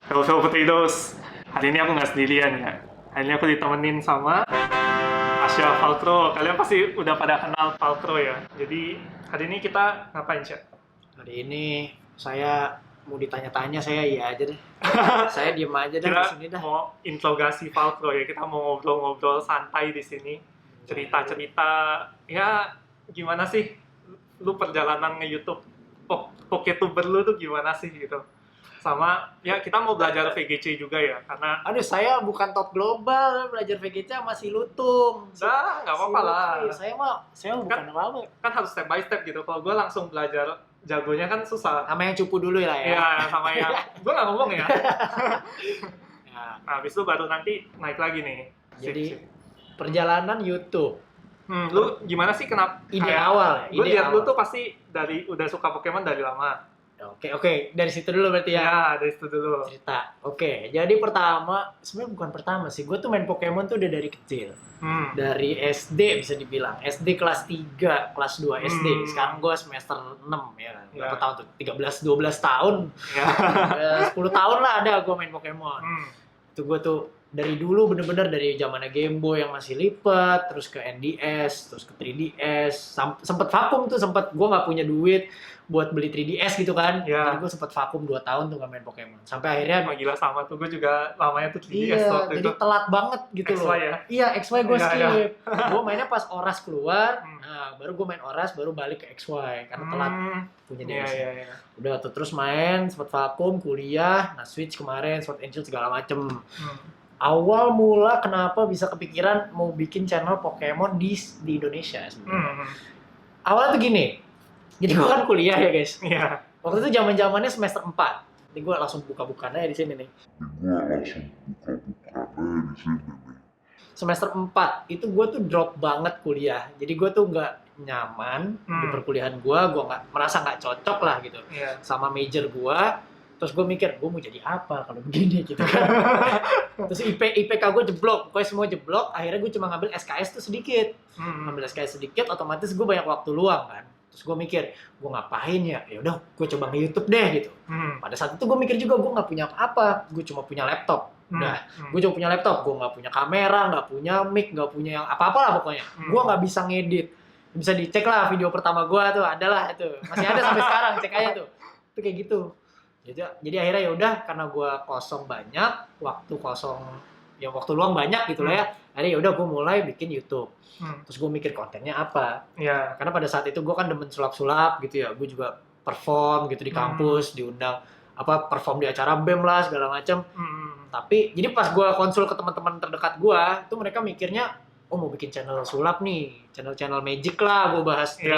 Hello Potatoes. Hari ini aku nggak sendirian ya. Hari ini aku ditemenin sama Asya Faltro. Kalian pasti udah pada kenal Faltro ya. Jadi hari ini kita ngapain, Sya? Hari ini saya mau ditanya-tanya, saya iya aja deh. Saya diem aja deh di Kita sini dah. mau interogasi Faltro ya. Kita mau ngobrol-ngobrol santai di sini. Cerita-cerita, ya gimana sih lu perjalanan nge-YouTube? Poketuber lu tuh gimana sih gitu? Sama ya kita mau belajar VGC juga ya, karena Aduh, saya bukan top global, belajar VGC masih lutung. nggak apa-apa lah. Saya bukan apa-apa. Kan harus step by step gitu. Kalau gue langsung belajar jagonya kan susah. Sama yang cupu dulu lah ya. Iya, sama yang gue nggak ngomong ya. Ya, Nah, habis itu baru nanti naik lagi nih. jadi perjalanan YouTube. Lu gimana sih kenapa? Ide awal ya, Gue ide lihat lu awal. tuh pasti udah suka Pokemon dari lama. Oke, dari situ dulu berarti ya. Ya, dari situ dulu. Cerita. Oke, jadi pertama, sebenarnya bukan pertama sih. Gue tuh main Pokemon tuh udah dari kecil. Dari SD bisa dibilang. SD kelas 3, kelas 2 SD. Sekarang gue semester 6 ya. Berapa Ya. tahun tuh? 13, 12 tahun. Ya. 10 tahun lah ada gue main Pokemon. Itu gue tuh dari dulu bener-bener dari zamannya Game Boy yang masih lipat, terus ke NDS, terus ke 3DS. Sempet vakum tuh, gue nggak punya duit buat beli 3DS gitu kan. Ya. Jadi gue sempet vakum 2 tahun tuh gak main Pokemon. Sampai akhirnya Emang gila sama tuh. Gue juga lamanya tuh 3DS iya, waktu jadi itu. telat banget gitu loh. XY ya? Iya, XY gue Iya, iya. skip. Gue mainnya pas Oras keluar, nah baru gue main Oras, baru balik ke XY karena telat punya Iya, DS. iya, iya. Udah tuh terus main, sempet vakum, kuliah, nah Switch kemarin, Sword and Shield segala macem. Awal mula kenapa bisa kepikiran mau bikin channel Pokemon di Indonesia sebenarnya. Awalnya tuh gini, jadi gue kan kuliah ya guys. Iya. Waktu itu zaman-zamannya semester 4. Ini gue langsung buka-bukanya di sini nih. Semester 4 itu gue tuh drop banget kuliah. Jadi gue tuh nggak nyaman di perkuliahan gue nggak merasa nggak cocok lah gitu Iya. sama major gue. Terus gue mikir gue mau jadi apa kalau begini gitu kan. Terus IPK gue jeblok, pokoknya semua jeblok. Akhirnya gue cuma ngambil SKS tuh sedikit. Ngambil SKS sedikit, otomatis gue banyak waktu luang kan. Terus gue mikir, gue ngapain ya? Ya udah, gue coba nge YouTube deh gitu. Pada saat itu gue mikir juga gue nggak punya apa-apa, gue cuma punya laptop. Udah, gue cuma punya laptop, gue nggak punya kamera, nggak punya mic, nggak punya yang apa-apa lah pokoknya. Gue nggak bisa ngedit. Bisa dicek lah video pertama gue tuh, adalah itu, masih ada sampai sekarang, cek aja tuh. Itu kayak gitu. Jadi akhirnya ya udah, karena gue kosong banyak, waktu kosong, ya waktu luang banyak gitu lah ya. Akhirnya ya udah gue mulai bikin YouTube. Terus gue mikir kontennya apa. Iya. Karena pada saat itu gue kan demen sulap-sulap gitu ya. Gue juga perform gitu di kampus, diundang perform di acara BEM lah segala macam. Tapi jadi pas gue konsul ke teman-teman terdekat gue, itu mereka mikirnya, oh mau bikin channel sulap nih, channel Magic lah, gue bahas trik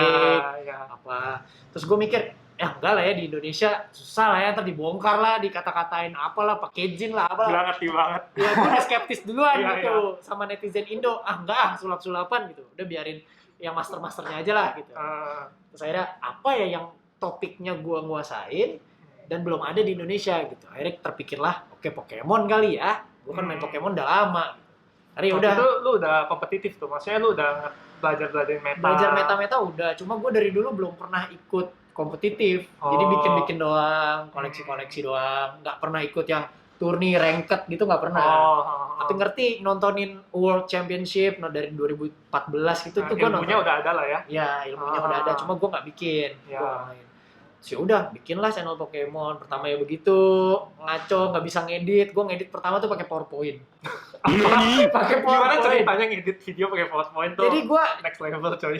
Iya. apa. Terus gue mikir, ya enggak lah ya di Indonesia susah lah ya, ntar dibongkar lah, dikata-katain apalah, packaging lah apalah. Gila, ngerti banget. Ya gue udah skeptis duluan Iya, gitu sama netizen Indo. Enggak, sulap-sulapan gitu. Udah biarin yang master-masternya aja lah gitu. Terus akhirnya apa ya yang topiknya gue nguasain dan belum ada di Indonesia gitu. Akhirnya terpikirlah, oke Pokemon kali ya. Gue kan main Pokemon udah lama. Akhirnya Waktu udah itu lu udah kompetitif tuh. Maksudnya lu udah belajar meta. belajar meta-meta udah. Cuma gue dari dulu belum pernah ikut kompetitif. Jadi Oh. bikin-bikin doang, koleksi-koleksi doang. Nggak pernah ikut yang turni ranked gitu, nggak pernah. Oh. Tapi ngerti nontonin World Championship dari 2014 gitu tuh gue Ilmunya nonton. udah ada lah ya. Ya ilmunya udah ada, cuma gue nggak bikin. Ya. Gue nggak main. Terus ya udah bikinlah channel Pokemon. Pertama ya begitu ngaco, nggak bisa ngedit. Gue ngedit pertama tuh pakai PowerPoint. Pakai Gimana PowerPoint. ceritanya ngedit video pakai PowerPoint tuh? Jadi gue Next level coy.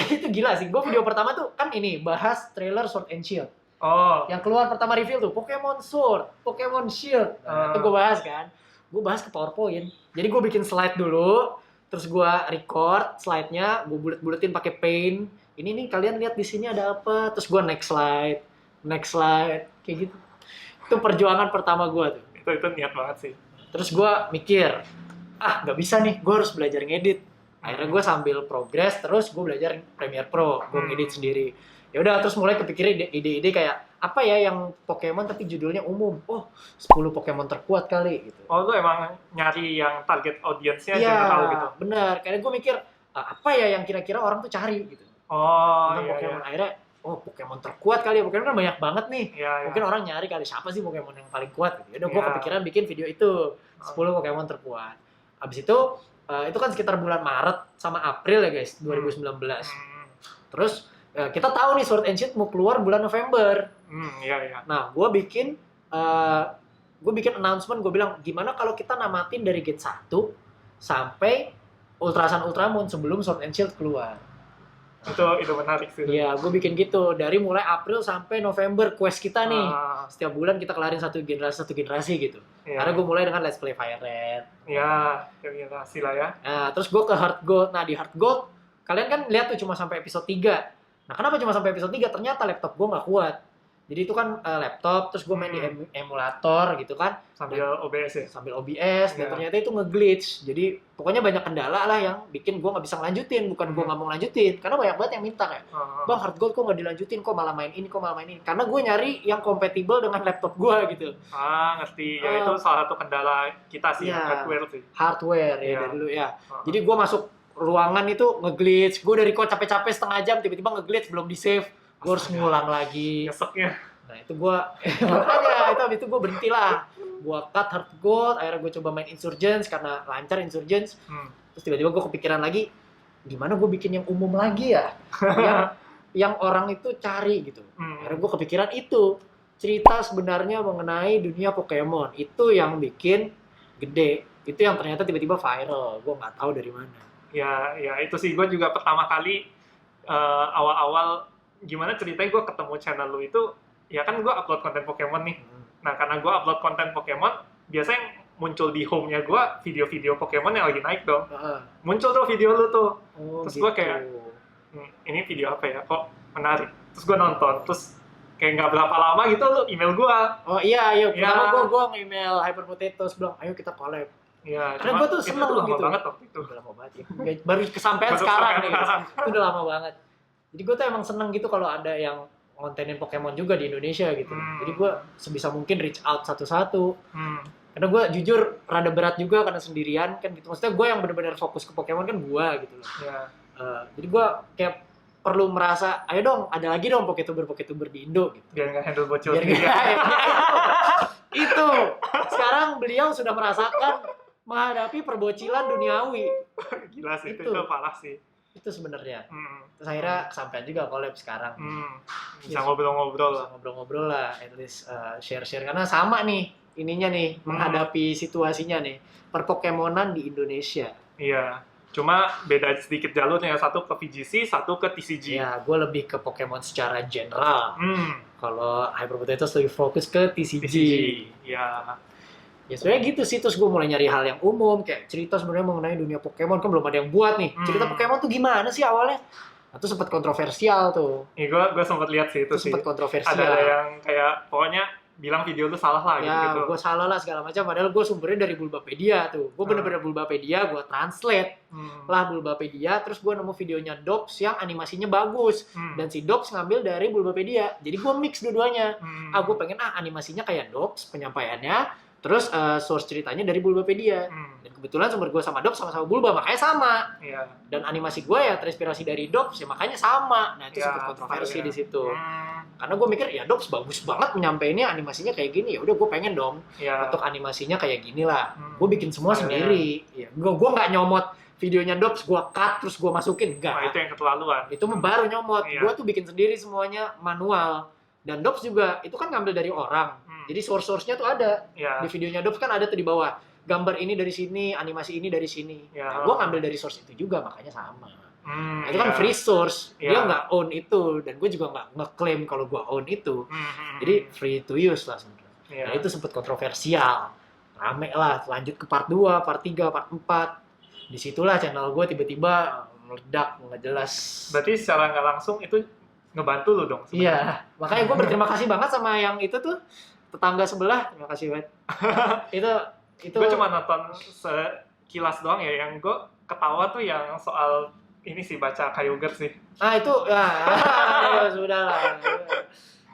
itu gila sih. Gue video pertama tuh kan ini bahas trailer Sword and Shield. Oh. Yang keluar pertama reveal tuh Pokemon Sword, Pokemon Shield. Nah, itu gue bahas kan. Gue bahas ke PowerPoint. Jadi gue bikin slide dulu, terus gue record slide-nya, gue bulet-buletin pakai Paint. Ini nih kalian lihat di sini ada apa? Terus gue next slide, kayak gitu. Itu perjuangan pertama gue tuh. Itu niat banget sih. Terus gue mikir, nggak bisa nih, gue harus belajar ngedit. Akhirnya gue sambil progress, terus gue belajar Premiere Pro, gue ngedit sendiri. Ya udah, terus mulai kepikir ide-ide kayak apa ya yang Pokemon tapi judulnya umum. Oh, 10 Pokemon terkuat kali gitu. Oh, lu emang nyari yang target audiensnya Iya, juga tahu gitu. benar. Karena gue mikir apa ya yang kira-kira orang tuh cari gitu. Oh, Tentang iya, Pokemon. iya. Akhirnya oh Pokemon terkuat kali ya, Pokemon kan banyak banget nih. Iya. Mungkin orang nyari kali siapa sih Pokemon yang paling kuat gitu. Udah gue Iya. kepikiran bikin video itu 10 Pokemon terkuat. Habis itu kan sekitar bulan Maret sama April ya guys, 2019. Terus kita tahu nih Sword and Shield mau keluar bulan November. Iya. Nah, gue bikin announcement, gue bilang gimana kalau kita namatin dari Gate 1 sampai Ultra Sun Ultramon sebelum Sword and Shield keluar. Itu menarik sih. Iya, gue bikin gitu dari mulai April sampai November quest kita nih. Setiap bulan kita kelarin satu generasi gitu. Iya. Karena gue mulai dengan Let's Play Fire Red. Iya, generasi lah ya. Nah, terus gue ke Heart Gold. Nah, di Heart Gold kalian kan lihat tuh cuma sampai episode 3. Nah, kenapa cuma sampai episode 3? Ternyata laptop gue nggak kuat. Jadi itu kan laptop, terus gue main di emulator gitu kan. Sambil OBS ya? Sambil OBS, dan ternyata itu nge-glitch. Jadi pokoknya banyak kendala lah yang bikin gue nggak bisa ngelanjutin. Bukan gue nggak mau ngelanjutin, karena banyak banget yang minta kayak, Bang, Heart Gold kok nggak dilanjutin, kok malah main ini. Karena gue nyari yang kompatibel dengan laptop gue gitu. Ngerti. Ya itu salah satu kendala kita sih, hardware sih. Hardware ya dari dulu ya. Jadi gue masuk ruangan itu nge-glitch. Gue dari kok capek-capek setengah jam, tiba-tiba nge-glitch, belum di-save. Gue harus ngulang lagi. Nyeseknya. Nah itu gue, makanya habis itu gue berhenti lah. Gue cut Heart Gold, akhirnya gue coba main Insurgents karena lancar Insurgents. Terus tiba-tiba gue kepikiran lagi, gimana gue bikin yang umum lagi ya, yang orang itu cari gitu. Akhirnya gue kepikiran itu cerita sebenarnya mengenai dunia Pokemon itu yang bikin gede. Itu yang ternyata tiba-tiba viral. Gue nggak tahu dari mana. Ya itu sih gue juga pertama kali awal-awal gimana ceritanya gue ketemu channel lu itu. Ya kan gue upload konten Pokemon nih. Nah, karena gue upload konten Pokemon, biasanya yang muncul di home-nya gue video-video Pokemon yang lagi naik dong. Muncul tuh video lu tuh. Terus gue kayak, ini video apa ya? Kok menarik? Terus gue nonton. Terus kayak nggak berapa lama gitu lu email gue. Oh iya. Pertama gue nge-email Hyper Potatoes bilang, ayo kita collab. Iya, karena gue tuh seneng itu lama gitu. banget waktu itu. Udah lama banget ya. Baru kesampaian sekarang nih. Itu udah lama banget. Jadi gue tuh emang seneng gitu kalau ada yang kontenin Pokemon juga di Indonesia gitu. Jadi gue sebisa mungkin reach out satu-satu. Karena gue jujur rada berat juga karena sendirian kan gitu. Maksudnya gue yang benar-benar fokus ke Pokemon kan gue gitu loh. Jadi gue kayak perlu merasa, ayo dong ada lagi dong Poketuber di Indo gitu. Biar nggak handle bocil. Itu. Sekarang beliau sudah merasakan menghadapi perbocilan duniawi. Gila sih, itu parah sih. Itu sebenarnya. Terus akhirnya kesampaian juga collab sekarang. Bisa ngobrol-ngobrol lah, at least share-share karena sama nih ininya nih menghadapi situasinya nih perpokemonan di Indonesia. Iya. Cuma beda sedikit jalurnya, satu ke VGC, satu ke TCG. Ya, gue lebih ke Pokemon secara general. Kalau Hyper Potatoes lebih fokus ke TCG. Iya. Ya sebenarnya gitu sih, terus gue mulai nyari hal yang umum kayak cerita sebenarnya mengenai dunia Pokemon kan belum ada yang buat nih. Cerita Pokemon tuh gimana sih awalnya? Itu sempat kontroversial tuh. Iya, gue sempat lihat sih itu sih. Sempat kontroversial. Ada yang kayak pokoknya bilang video lu salah lah ya, gitu. Ya, gue salah lah segala macam. Padahal gue sumbernya dari Bulbapedia tuh. Gue bener-bener Bulbapedia, gue translate lah Bulbapedia. Terus gue nemu videonya Dobbs yang animasinya bagus. Dan si Dobbs ngambil dari Bulbapedia. Jadi gue mix dua-duanya. Gue pengen animasinya kayak Dobbs penyampaiannya. Terus source ceritanya dari Bulbapedia. Dan kebetulan sumber gue sama Dobbs sama-sama Bulba, makanya sama. Dan animasi gue ya terinspirasi dari Dobbs, ya makanya sama. Nah itu sempat kontroversi di situ. Karena gue mikir ya Dobbs bagus banget menyampaikannya animasinya kayak gini, ya udah gue pengen dong untuk animasinya kayak gini lah. Gue bikin semua sendiri. Gue nggak nyomot videonya Dobbs, gue cut terus gue masukin, enggak. Itu yang keterlaluan. Itu baru nyomot. Gue tuh bikin sendiri semuanya manual. Dan Dobbs juga itu kan ngambil dari orang. Jadi source-nya tuh ada. Di videonya Dobbs kan ada tuh di bawah. Gambar ini dari sini, animasi ini dari sini. Nah, gue ngambil dari source itu juga, makanya sama. Nah, itu kan free source. Dia nggak own itu. Dan gue juga nggak ngeklaim kalau gue own itu. Jadi free to use lah sebenarnya. Nah, itu sempat kontroversial. Rame lah. Lanjut ke part 2, part 3, part 4. Disitulah channel gue tiba-tiba meledak, nggak jelas. Berarti secara nggak langsung itu ngebantu lo dong sebenarnya. Iya, makanya gue berterima kasih banget sama yang itu tuh, tetangga sebelah. Terima kasih banget. itu Gue cuma nonton sekilas doang ya, yang gue ketawa tuh yang soal ini sih, baca Kyogre sih. Nah itu ya sudah lah.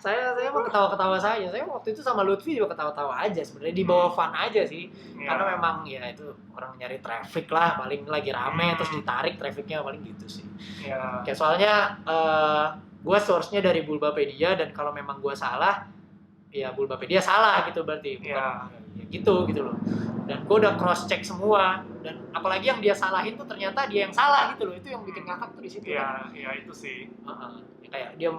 Saya mau ketawa-ketawa saja. Saya waktu itu sama Lutfi juga ketawa-tawa aja sebenarnya, di bawah fun aja sih. Karena memang ya itu orang nyari traffic lah, paling lagi rame terus ditarik trafficnya, paling gitu sih. Kayak soalnya gue source-nya dari Bulbapedia, dan kalau memang gue salah, ya Bulbapedia salah gitu berarti. Bukan, ya gitu loh. Dan gue udah cross check semua, dan apalagi yang dia salahin tuh ternyata dia yang salah gitu loh. Itu yang bikin ngakak tuh di situ. Iya, iya itu sih. Ya, kayak dia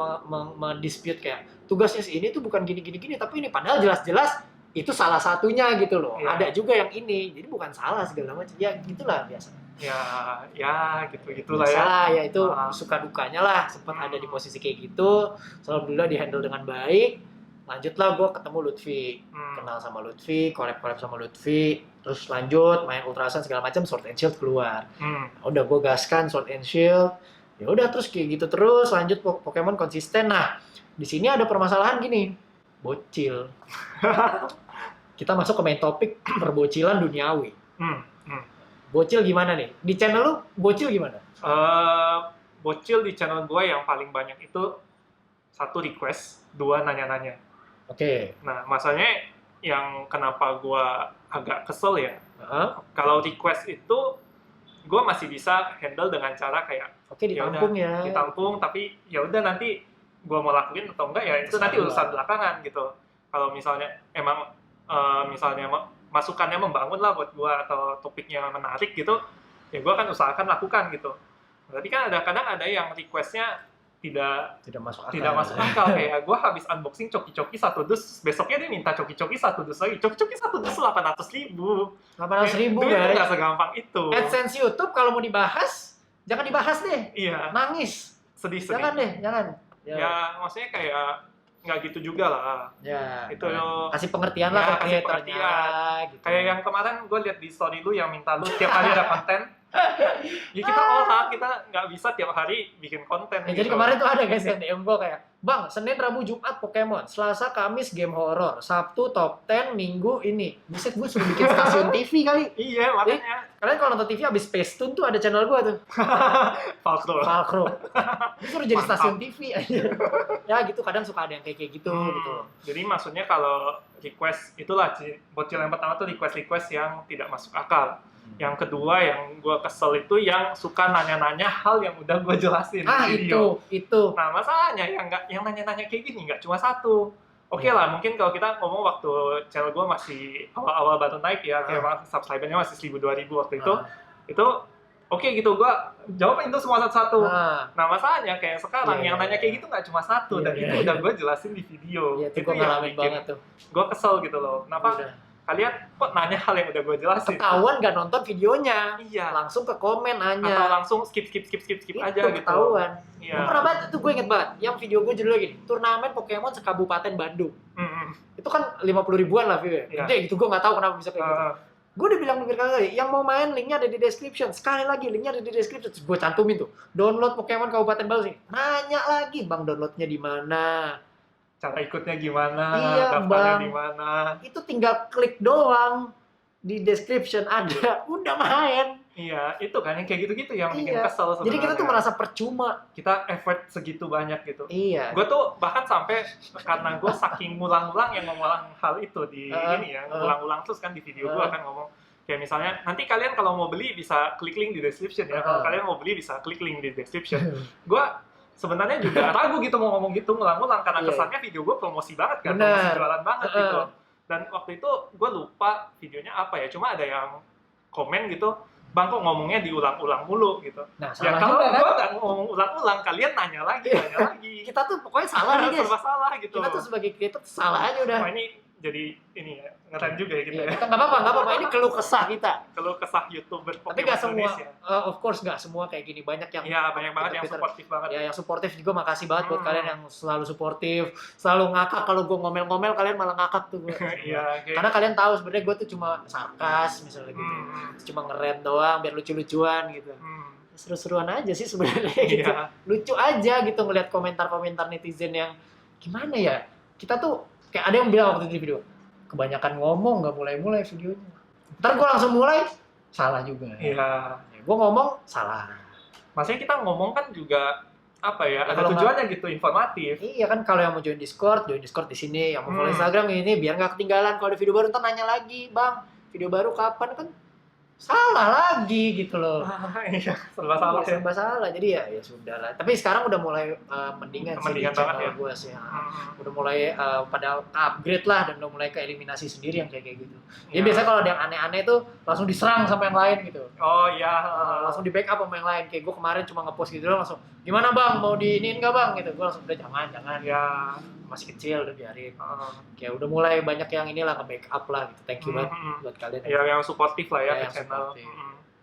mendispute kayak tugasnya si ini tuh bukan gini, tapi ini padahal jelas-jelas itu salah satunya gitu loh. Iya. Ada juga yang ini, jadi bukan salah segala macam. Ya gitulah biasa. Ya gitu-gitulah ya. Salah ya itu suka dukanya lah, sempat ada di posisi kayak gitu. Alhamdulillah di handle dengan baik. Lanjutlah gue ketemu Lutfi, kenal sama Lutfi, collab sama Lutfi, terus lanjut main Ultrasan segala macam, Sword and Shield keluar. Udah gue gaskan Sword and Shield. Ya udah terus kayak gitu terus, lanjut Pokemon konsisten. Nah, di sini ada permasalahan gini. Bocil. Kita masuk ke main topik perbocilan duniawi. Bocil gimana nih? Di channel lu bocil gimana? Bocil di channel gue yang paling banyak itu 1 request, 2 nanya-nanya. Oke. Nah, masalahnya yang kenapa gue agak kesel ya, kalau request itu gue masih bisa handle dengan cara kayak ditampung ya. Ditampung, tapi ya udah nanti gue mau lakuin atau enggak ya itu nanti urusan belakangan gitu. Kalau misalnya emang misalnya masukannya membangun lah buat gue atau topiknya menarik gitu, ya gue akan usahakan lakukan gitu. Tapi kan kadang ada yang requestnya tidak masuk akal. Kayak gue habis unboxing coki-coki 1 dus, besoknya dia minta coki-coki 1 dus lagi. Coki-coki 1 dus 800.000. 800.000 guys. Itu nggak segampang itu. AdSense YouTube kalau mau dibahas, jangan dibahas deh. Iya. Nangis. Sedih. Jangan. Ya maksudnya kayak nggak gitu juga lah. Ya. Itu kasih pengertian lah ke kreatornya. Gitu. Kayak yang kemarin gue lihat di story lu yang minta lu tiap hari ada konten. Ya kita kita nggak bisa tiap hari bikin konten. Gitu. Jadi kemarin tuh ada guys yang DM gue kayak, Bang, Senin, Rabu, Jumat Pokemon, Selasa, Kamis game horor, Sabtu top 10, Minggu ini. Buset, gue suruh bikin stasiun TV kali. Iya, makanya. Kalian kalau nonton TV abis Space Tune tuh ada channel gue tuh. Falkro. Gue suruh jadi stasiun TV aja. Ya gitu, kadang suka ada yang kayak gitu. Jadi maksudnya kalau request, itulah bocil yang pertama tuh request yang tidak masuk akal. Yang kedua yang gue kesel itu yang suka nanya-nanya hal yang udah gue jelasin di video. Itu. Nah masalahnya yang nanya-nanya kayak gini nggak cuma satu. Oke lah, mungkin kalau kita ngomong waktu channel gue masih awal-awal baru naik ya, kayak subscribernya masih 1.000-2.000 waktu itu oke gitu, gue jawabin itu semua satu-satu. Nah masalahnya kayak sekarang yang nanya kayak gitu nggak cuma satu, dan itu udah gue jelasin di video. Itu gue ngalamin banget tuh. Gue kesel gitu loh, kenapa? Kalian kok nanya hal yang udah gue jelasin? Ketahuan gak nonton videonya, iya. Langsung ke komen nanya. Atau langsung skip aja gitu. Ketahuan. Iya. Gue pernah banget, itu gue inget banget. Yang video gue judulnya gini, turnamen Pokemon sekabupaten Bandung. Itu kan 50 ribuan lah view-nya. Gede gitu, gue gak tahu kenapa bisa kayak gitu. Gue udah bilang berkali-kali, yang mau main linknya ada di description. Sekali lagi, linknya ada di description. Terus gue cantumin tuh, download Pokemon Kabupaten Bandung sih. Nanya lagi, Bang downloadnya di mana? Cara ikutnya gimana, daftarnya di mana. Itu tinggal klik doang, di description ada, udah main. Iya, itu kan yang kayak gitu-gitu yang bikin kesel sebenarnya. Jadi kita tuh merasa percuma. Kita effort segitu banyak gitu. Iya. Gue tuh bahkan sampai karena gue saking ngulang-ngulang yang mengulang hal itu di ngulang-ulang terus kan di video gue kan ngomong kayak misalnya nanti kalian kalau mau beli bisa klik link di description ya. Kalau kalian mau beli bisa klik link di description. Gue sebenarnya juga ragu gitu mau ngomong gitu ngulang-ngulang karena kesannya video gue promosi banget kan, promosi jualan banget gitu. Dan waktu itu gue lupa videonya apa ya, cuma ada yang komen gitu, Bang kok ngomongnya diulang-ulang mulu gitu. Nah, ya kalau gue nggak ngomong ulang-ulang, kalian nanya lagi. Kita tuh pokoknya salah nih guys. Serba salah gitu. Kita tuh sebagai creator salah aja udah. Wah ini jadi ini ya, ngerem juga ya kita ya. Kita nggak apa-apa, ini keluh kesah kita. Keluh kesah YouTuber Pokemon. Tapi nggak semua, of course nggak semua kayak gini, banyak yang. Iya banyak banget yang suportif banget. Ya yang suportif juga, makasih banget buat kalian yang selalu suportif, selalu ngakak kalau gue ngomel-ngomel kalian malah ngakak tuh gue. Iya. Karena kalian tahu sebenarnya gue tuh cuma sarkas misalnya gitu, cuma ngeren doang biar lucu-lucuan gitu. Seru-seruan aja sih sebenarnya gitu. Lucu aja gitu ngelihat komentar-komentar netizen yang gimana ya. Kita tuh kayak ada yang bilang waktu di video, kebanyakan ngomong nggak mulai-mulai videonya. Ntar gue langsung mulai, salah juga. Iya. Gue ngomong, salah. Maksudnya kita ngomong kan juga, apa ya, ada tujuannya gitu, informatif. Iya kan, kalau yang mau join Discord di sini. Yang mau follow Instagram ini, biar nggak ketinggalan. Kalau ada video baru, ntar nanya lagi, Bang, video baru kapan kan? salah lagi gitu loh. Iya, serba salah ya. Serba salah. Jadi ya sudah lah. Tapi sekarang udah mulai mendingan sih di Mendingan banget channel ya. gue sih. Udah mulai pada upgrade lah dan udah mulai ke eliminasi sendiri yang kayak gitu. Jadi Ya. biasanya kalau ada yang aneh-aneh tuh langsung diserang sama yang lain gitu. Oh iya. Langsung di backup sama yang lain. Kayak gue kemarin cuma ngepost gitu doang langsung, gimana bang, mau diinin nggak bang gitu. Gue langsung udah jangan, Ya. masih kecil udah biarin. Kayak udah mulai banyak yang inilah nge-backup lah gitu. Thank you banget buat kalian. Ya yang suportif lah ya Ya, ke yang channel. suportif.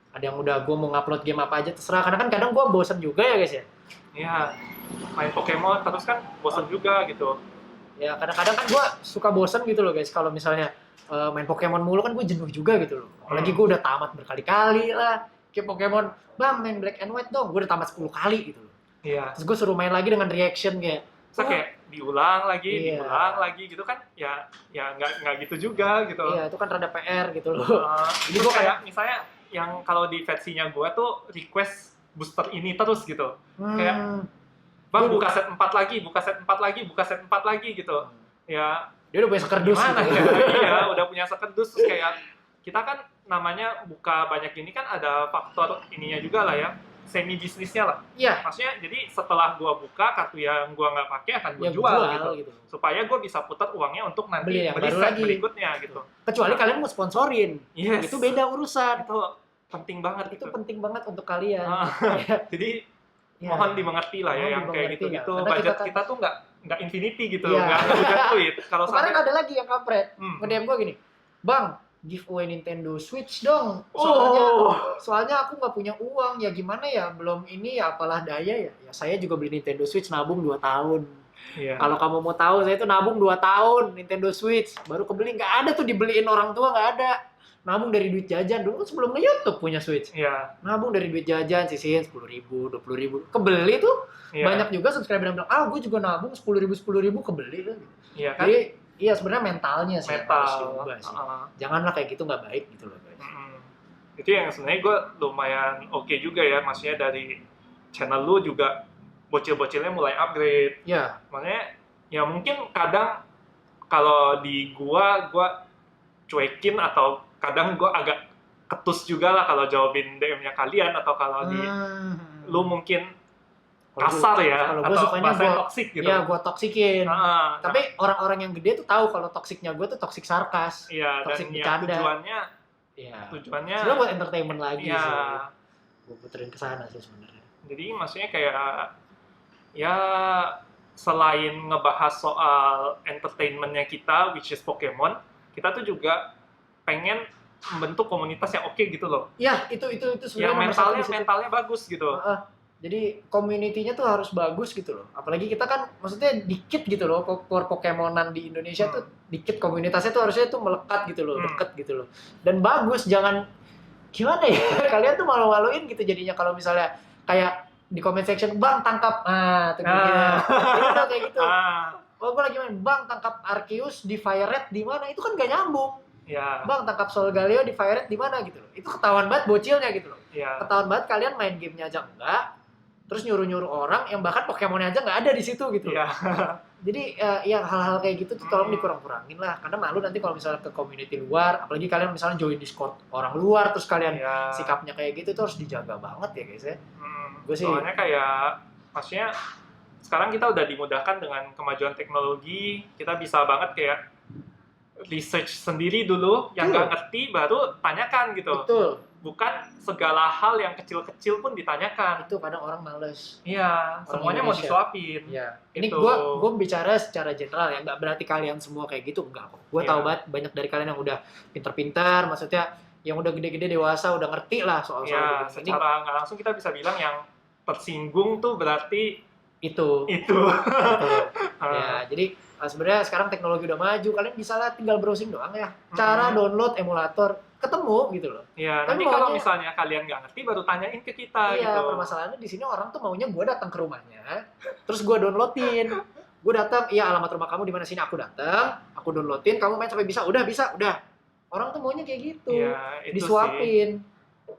Ada yang udah gue mau ngupload game apa aja terserah, karena kan kadang gue bosen juga ya guys ya. Iya. Main Pokemon terus kan bosan juga gitu. Ya kadang-kadang kan gue suka bosen gitu loh guys, kalau misalnya main Pokemon mulu kan gue jenuh juga gitu loh. Apalagi gue udah tamat berkali-kali lah. Kayak Pokemon, bang main Black and White dong, gue udah tamat 10 kali gitu loh. Iya. Terus gue suruh main lagi dengan reaction kayak, Terus kayak diulang lagi, Iya. diulang lagi gitu kan? Ya nggak gitu juga gitu. iya itu kan rada PR gitu loh. Jadi gue kayak misalnya yang kalau di versinya gue tuh request booster ini terus gitu. Kayak, bang Gua- buka set 4 lagi, buka set 4 lagi, buka set 4 lagi gitu. Ya Dia udah punya sekerdus gimana gitu. ya? Iya, udah punya sekerdus terus kayak kita kan namanya buka banyak ini kan ada faktor ininya juga lah ya, semi bisnisnya lah. Iya, Maksudnya jadi setelah gua buka kartu yang gua nggak pakai akan gua ya jual jual gitu. gitu. Supaya gua bisa putar uangnya untuk nanti Beli yang beli baru set lagi. berikutnya gitu. Kecuali kalian mau sponsorin, Yes. itu beda urusan. Itu penting banget Itu gitu. penting banget untuk kalian. Ah, Ya. Jadi Ya. mohon dimengerti lah ya Mohon yang kayak dimengerti gitu-gitu. lah. Karena Budget kita kita, kan- tuh nggak infinity gitu, Iya. nggak juga duit. Kalau Kemarin sampai ada lagi yang kampret, nge-DM gue gini, bang, giveaway Nintendo Switch dong. Soalnya aku nggak punya uang, ya gimana ya, belum ini ya apalah daya ya. Ya saya juga beli Nintendo Switch nabung 2 tahun. Iya. Kalau kamu mau tahu, saya itu nabung 2 tahun Nintendo Switch. Baru kebeli, nggak ada tuh dibeliin orang tua, nggak ada. Nabung dari duit jajan, dulu kan sebelum nge-YouTube punya Switch. Iya. Nabung dari duit jajan, sisihin 10.000, 20.000. Kebeli tuh, Iya. banyak juga subscriber yang bilang, gue juga nabung 10.000, kebeli tuh. Iya kan? Jadi, iya sebenarnya mentalnya sih yang harus Metal. diubah sih. Heeh. Janganlah kayak gitu, nggak baik gitu loh guys. Itu yang sebenarnya gue lumayan oke juga ya, maksudnya dari channel lu juga bocil-bocilnya mulai upgrade. Ya, Makanya ya mungkin kadang kalau di gua cuekin atau kadang gua agak ketus juga lah kalau jawabin DM-nya kalian atau kalau di lu mungkin kasar ya kalau gua atau sukanya bahasa gua- toksik gitu. ya gue toksikin. Ah, Tapi orang-orang yang gede tuh tahu kalau toksiknya gue tuh toksik sarkas. iya dan toksik ya bercanda. tujuannya Sebenarnya buat entertainment lagi ya sih. Gue puterin ke sana sih sebenarnya. jadi maksudnya kayak ya selain ngebahas soal entertainmentnya kita which is Pokemon, kita tuh juga pengen membentuk komunitas yang oke gitu loh, Ya, itu yang sebenarnya nomor satu di situ. mentalnya bagus gitu. Jadi community-nya tuh harus bagus gitu loh. Apalagi kita kan maksudnya dikit gitu loh, Pokemonan di Indonesia tuh dikit, komunitasnya tuh harusnya tuh melekat gitu loh, deket gitu loh. Dan bagus, jangan gimana ya? Kalian tuh malu-maluin gitu jadinya kalau misalnya kayak di comment section, "Bang, tangkap." Tuh gitu kayak gitu. Oh, gue lagi main, "Bang, tangkap Arceus di Fire Red di mana?" Itu kan gak nyambung. Ya, "Bang, tangkap Solgaleo di Fire Red di mana?" gitu loh. Itu ketahuan banget bocilnya gitu loh. ya, Ketahuan banget kalian main gamenya aja enggak, terus nyuruh-nyuruh orang yang bahkan Pokemonnya aja nggak ada di situ gitu. ya. Jadi ya hal-hal kayak gitu tuh tolong dikurang-kurangin lah, karena malu nanti kalau misalnya ke community luar, apalagi kalian misalnya join Discord orang luar terus kalian Ya. sikapnya kayak gitu tuh harus dijaga banget ya guys ya. Gua sih- Soalnya kayak maksudnya sekarang kita udah dimudahkan dengan kemajuan teknologi, kita bisa banget kayak research sendiri dulu, yang nggak ngerti baru tanyakan gitu. Betul. Bukan segala hal yang kecil-kecil pun ditanyakan. Itu kadang orang males. Iya, Orang semuanya mau Indonesia. disuapin. Ya. Ini Gitu. gue bicara secara general ya, nggak berarti kalian semua kayak gitu, enggak kok. Gue Iya. tahu banget banyak dari kalian yang udah pintar-pintar, maksudnya yang udah gede-gede dewasa, udah ngerti lah soal-soal Ya, begini. secara nggak langsung kita bisa bilang yang tersinggung tuh berarti Itu. itu. Ya, jadi sebenarnya sekarang teknologi udah maju, kalian bisa lah tinggal browsing doang ya. Cara download emulator ketemu gitu loh. Ya, Kan nanti kalau maunya- misalnya kalian nggak ngerti baru tanyain ke kita Iya, gitu. permasalahannya di sini orang tuh maunya gue datang ke rumahnya, terus gue downloadin. Gue datang, iya alamat rumah kamu di mana sini, aku datang, aku downloadin, kamu main sampai bisa, udah. Orang tuh maunya kayak gitu. Ya, itu sih. Disuapin.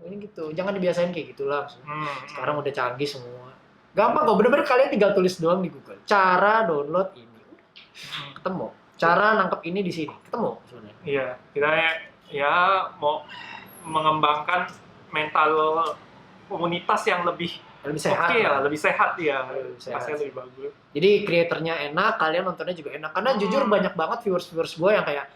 Ini gitu. Jangan dibiasain kayak gitulah. Sekarang udah canggih semua. Gampang kok, bener-bener kalian tinggal tulis doang di Google. Cara download ini. Ketemu. Cara nangkep ini di sini. Ketemu sebenarnya. Iya, kita ya mau mengembangkan mental komunitas yang lebih sehat oke lah. lah, lebih sehat ya, Lebih sehat. pasti lebih bagus. Jadi kreatornya enak, kalian nontonnya juga enak. Karena jujur banyak banget viewers gue yang kayak,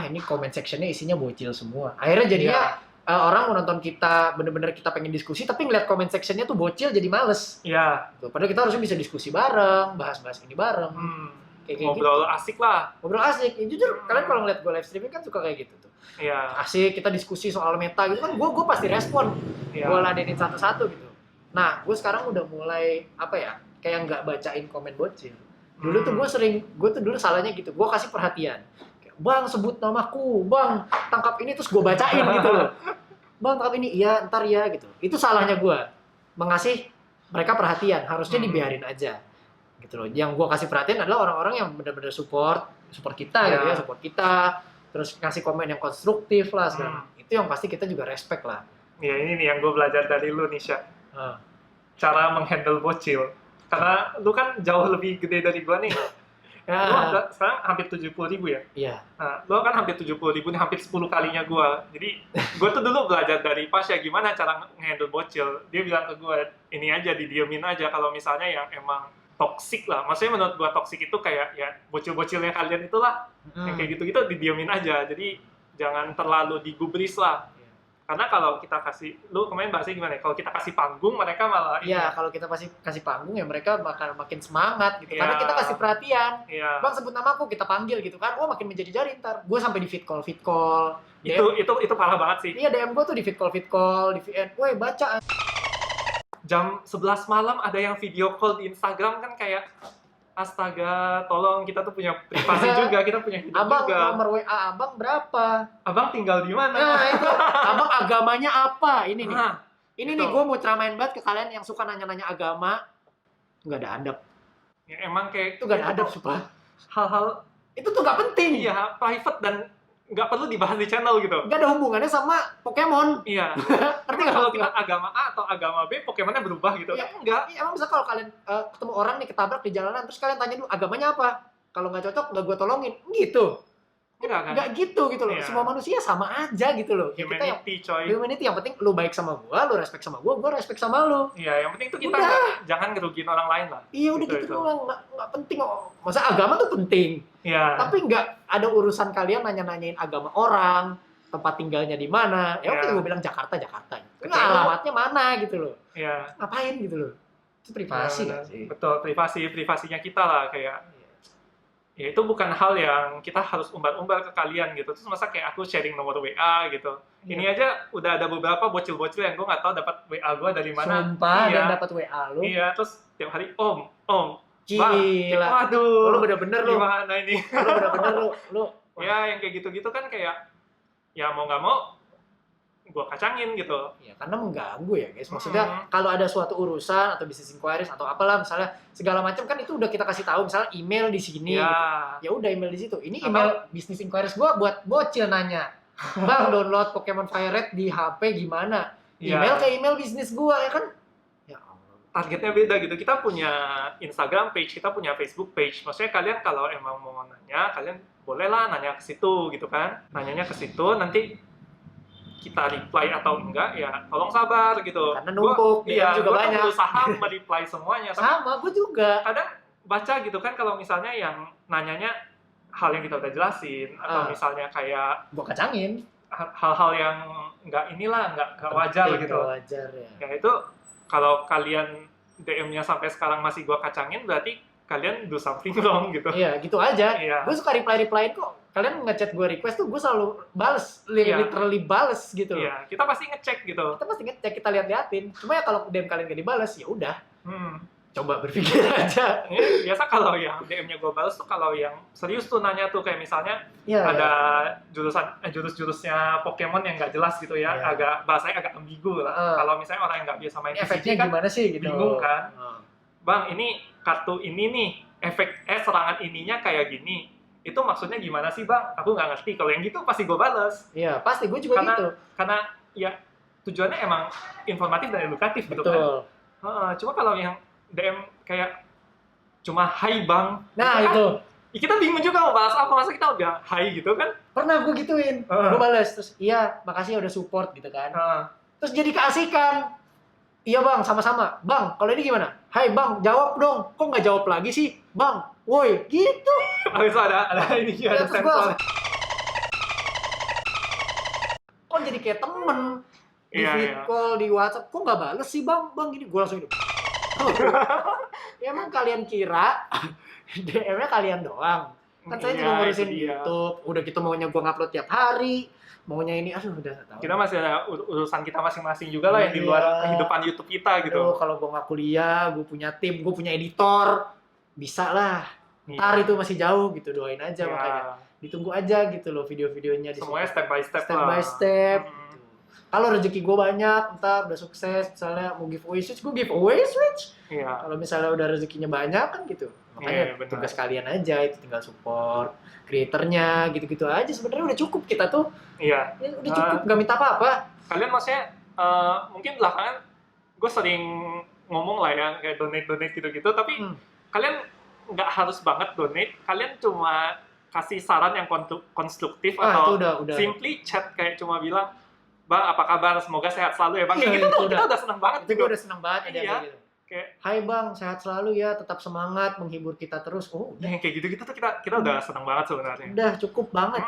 ini comment sectionnya isinya bocil semua. Akhirnya jadinya orang mau nonton kita, bener-bener kita pengen diskusi, tapi ngeliat comment sectionnya tuh bocil jadi males. Iya. Tuh, padahal kita harusnya bisa diskusi bareng, bahas-bahas ini bareng. Kayak Ngobrol gitu. asik lah. Ngobrol asik. Ya, jujur, kalian kalau ngeliat gue live streaming kan suka kayak gitu tuh. Iya. Asik, kita diskusi soal meta gitu kan, gue pasti respon. Iya. Gue ladenin satu-satu gitu. Nah, gue sekarang udah mulai, kayak nggak bacain komen bocil. Dulu tuh gue tuh dulu salahnya gitu, gue kasih perhatian. Bang, sebut namaku, bang, tangkap ini, terus gue bacain gitu loh. Bang, tangkap ini, iya, ntar ya, gitu. Itu salahnya gue, mengasih mereka perhatian, harusnya dibiarin aja. Gitu loh. Yang gue kasih perhatian adalah orang-orang yang benar-benar support kita gitu ya, support kita, terus ngasih komen yang konstruktif lah, segala. Itu yang pasti kita juga respect lah. Ya ini nih yang gue belajar dari lu, Nisha. Cara menghandle bocil. Karena lu kan jauh lebih gede dari gue nih. Lu sekarang hampir 70.000 ya? Iya. Nah, lu kan hampir 70.000 nih, hampir 10 kalinya gue. Jadi gue tuh dulu belajar dari Pasha gimana cara nge-handle bocil. Dia bilang ke gue, ini aja, didiemin aja kalau misalnya yang emang toxic lah. Maksudnya menurut gue toxic itu kayak ya bocil-bocilnya kalian itulah. Yang kayak gitu-gitu didiemin aja. Jadi jangan terlalu digubris lah. Karena kalau kita kasih, lu kemarin bahasnya gimana ya? Kalau kita kasih panggung, mereka malah... Iya, kalau kita kasih panggung ya mereka bakal makin semangat gitu. Karena kita kasih perhatian. Bang, sebut namaku, kita panggil gitu kan. Makin menjadi-jadi ntar. Gue sampai di feed call. Itu parah banget sih. Iya, DM gue tuh di feed call, di VN. Woi, baca. Jam 11 malam ada yang video call di Instagram kan kayak... Astaga, tolong, kita tuh punya privasi juga, kita punya hidup abang, juga. Abang, nomor WA abang berapa? Abang tinggal di mana? Nah, itu. Abang agamanya apa? Ini nih. Ini itu. nih, gue mau ceramain banget ke kalian yang suka nanya-nanya agama. Nggak ada adab. Ya, emang kayak... Itu nggak ada adab, sumpah. Hal-hal... Itu tuh nggak penting. Iya, private dan nggak perlu dibahas di channel gitu. Nggak ada hubungannya sama Pokemon. Iya. Ngerti nggak? Kalau kita agama A atau agama B, Pokemonnya berubah gitu. Ya, enggak. Emang bisa kalau kalian ketemu orang nih ketabrak di jalanan, terus kalian tanya dulu agamanya apa? Kalau nggak cocok, nggak gue tolongin. Gitu. Enggak kan? Nggak gitu loh. Iya. Semua manusia sama aja gitu loh. Humanity, coy. Humanity, yang penting lu baik sama gue, lu respect sama gue respect sama lu. Iya, yang penting itu kita jangan ngerugiin orang lain lah. Iya, udah gitu doang. Nggak penting. Masa agama tuh penting. Iya. Tapi nggak ada urusan kalian nanya-nanyain agama orang, tempat tinggalnya di mana. Ya waktu gue bilang Jakarta. Nggak, alamatnya mana gitu loh. Iya. Ngapain gitu loh. Itu privasi kan sih. Betul, privasinya kita lah kayak. Ya itu bukan hal yang kita harus umbar-umbar ke kalian gitu. Terus masa kayak aku sharing nomor WA gitu. Ini aja udah ada beberapa bocil-bocil yang gue nggak tahu dapat WA gue dari mana. Sumpah, dan dapat WA lu. Iya, terus tiap hari om. Gila. Waduh. Lu bener-bener lu. Gimana ini? Lu bener-bener lu. Ya yang kayak gitu-gitu kan kayak ya mau nggak mau gue kacangin gitu. Ya karena mengganggu ya guys. Maksudnya kalau ada suatu urusan atau business inquiries atau apalah misalnya segala macam kan itu udah kita kasih tahu, misalnya email di sini gitu. Ya udah email di situ. Ini email business inquiries gua buat bocil nanya. Bang, download Pokemon Fire Red di HP gimana? Email ke email bisnis gua ya kan. Ya Allah. Targetnya beda gitu. Kita punya Instagram page, kita punya Facebook page. Maksudnya kalian kalau emang mau nanya, kalian bolehlah nanya ke situ gitu kan. Nanyanya ke situ, nanti kita reply atau enggak ya tolong sabar gitu. Karena numpuk, dia juga banyak. Gue berusaha mereply semuanya. Sama, gue juga. Kadang baca gitu kan kalau misalnya yang nanyanya hal yang kita udah jelasin atau misalnya kayak gue kacangin hal-hal yang nggak wajar gitu. Wajar ya. Ya itu kalau kalian DM-nya sampai sekarang masih gue kacangin berarti kalian do something wrong gitu. Iya, gitu aja. Iya. Gue suka reply-replyin kok. Kalian ngechat gue request tuh gue selalu bales, literally bales gitu loh. Iya, kita pasti ngecek gitu. Kita pasti ngecek, kita lihat-lihatin. Cuma ya kalau DM kalian gak dibales, ya udah. Coba berpikir aja. Ya, biasa kalau yang DM-nya gue bales tuh kalau yang serius tuh nanya tuh kayak misalnya ada jurus-jurusnya Pokemon yang nggak jelas gitu ya, agak bahasanya agak ambigu lah. Kalau misalnya orang yang nggak biasa main efeknya kan gimana sih gitu. Bingung kan? Bang, ini kartu ini nih, efek serangan ininya kayak gini. Itu maksudnya gimana sih bang? Aku nggak ngerti. Kalau yang gitu pasti gue bales. Iya, pasti gue juga gitu. Karena ya tujuannya emang informatif dan edukatif gitu kan. Cuma kalau yang DM kayak cuma hai bang. Nah itu kita bingung juga mau balas apa, masa kita udah hai gitu kan. Pernah gue gituin, gue balas terus iya makasih udah support gitu kan. Terus jadi keasikan. Iya bang, sama-sama. Bang, kalau ini gimana? Hai bang, jawab dong. Kok nggak jawab lagi sih? Bang, woi, gitu. Habis ada ini ada Terus sensor. Kok jadi kayak temen di Iya, feed iya. call, di WhatsApp. Kok nggak bales sih bang? Bang, gini gue langsung gitu. Ya, emang kalian kira DM-nya kalian doang? Kan saya juga Iya, ngurusin itu dia. YouTube. Udah gitu maunya gue ngupload tiap hari. Maunya ini, aduh udah gak tahu. Kita masih ada urusan kita masing-masing juga lah yang di luar Iya. kehidupan YouTube kita gitu. Aduh, kalau gue nggak kuliah, gue punya tim, gue punya editor, bisa lah. Ntar itu masih jauh gitu, doain aja Iya. makanya. Ditunggu aja gitu loh video-videonya di Semuanya situ. step by step Step lah. by step. Mm. Gitu. Kalau rezeki gue banyak, ntar udah sukses, misalnya mau giveaway Switch, gue giveaway Switch. Iya. Kalau misalnya udah rezekinya banyak kan gitu. Makanya Iya, benar. tugas kalian aja itu tinggal support kreatornya gitu-gitu aja sebenarnya udah cukup kita tuh. Iya. Ya, udah cukup, nggak minta apa-apa. Kalian maksudnya mungkin belakangan gue sering ngomong lah ya kayak donate gitu-gitu, tapi kalian nggak harus banget donate. Kalian cuma kasih saran yang konstruktif atau Itu udah. simply chat kayak cuma bilang, Bang, apa kabar? Semoga sehat selalu ya, Bang. Kayak Iya, gitu itu tuh, udah. kita udah seneng banget Itu gitu. gue udah seneng banget ada Iya. kayak gitu. Kayak, Hai bang, sehat selalu ya, tetap semangat menghibur kita terus. Oh, udah, yang kayak gitu-gitu tuh kita udah seneng banget sebenarnya. udah cukup banget.